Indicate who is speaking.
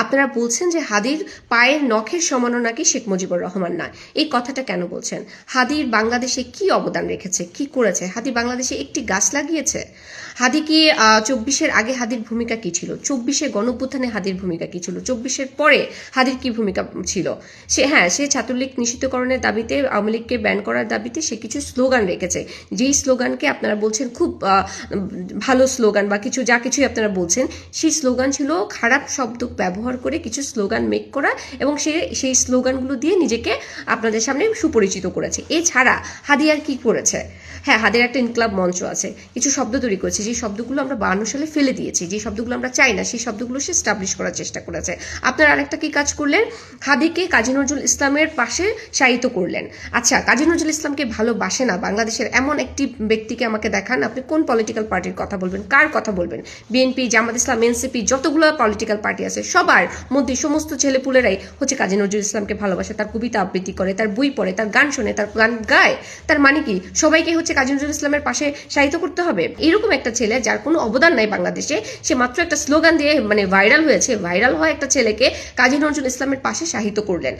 Speaker 1: আপনারা বলছেন যে হাদির পায়ের নখের সমানও নাকি শেখ মুজিবুর রহমান না। এই কথাটা কেন বলছেন? হাদির বাংলাদেশে কি অবদান রেখেছে, কি করেছে? হাদি বাংলাদেশে একটি গাছ লাগিয়েছে? হাদি কি 24-এর আগে হাদির ভূমিকা কি ছিল? 24-এ গণঅভ্যুত্থানে হাদির ভূমিকা কি ছিল? 24-এর পরে হাদির কি ভূমিকা ছিল? সে ছাত্রলীগ নিষিদ্ধকরণের দাবিতে, আওয়ামী লীগকে ব্যান করার দাবিতে সে কিছু স্লোগান রেখেছে, যেই স্লোগানকে আপনারা বলছেন খুব ভালো স্লোগান বা কিছুই আপনারা বলছেন, সেই স্লোগান ছিল খারাপ শব্দ ব্যবহার করে কিছু স্লোগান মেক করা, এবং সেই স্লোগানগুলো দিয়ে নিজেকে আপনাদের সামনে সুপরিচিত করেছে। এছাড়া হাদি আর কি করেছে? হ্যাঁ, হাদের একটা ইনকলাব মঞ্চ আছে, কিছু শব্দ তৈরি করেছে, যে শব্দগুলো আমরা 52 সালে ফেলে দিয়েছি, যে শব্দগুলো আমরা চাই না, সেই শব্দগুলো সে স্টাবলিশ করার চেষ্টা করেছে। আপনারা আরেকটা কি কাজ করলেন? হাদিকে কাজী নজরুল ইসলামের পাশে শায়িত করলেন। আচ্ছা, কাজী নজরুল ইসলামকে ভালোবাসে না বাংলাদেশের এমন একটি ব্যক্তিকে আমাকে দেখান। আপনি কোন পলিটিক্যাল পার্টির কথা বলবেন, কার কথা বলবেন? বিএনপি, জামাত ইসলাম, এনসিপি, যতগুলো পলিটিক্যাল পার্টি আছে সবার মধ্যে সমস্ত ছেলেপুলেরাই হচ্ছে কাজী নজরুল ইসলামকে ভালোবাসে, তার কবিতা আবৃত্তি করে, তার বই পড়ে, তার গান শোনে, তার গান গায়। তার মানে কি সবাইকে হচ্ছে কাজী নজরুল ইসলামের পাশে শায়িত করতে হবে? এরকম একটা ছেলে যার কোনো অবদান নাই বাংলাদেশে, সে মাত্র একটা স্লোগান দিয়ে ভাইরাল হয়েছে, ভাইরাল হওয়া একটা ছেলেকে কাজী নজরুল ইসলামের পাশে শায়িত করলেন।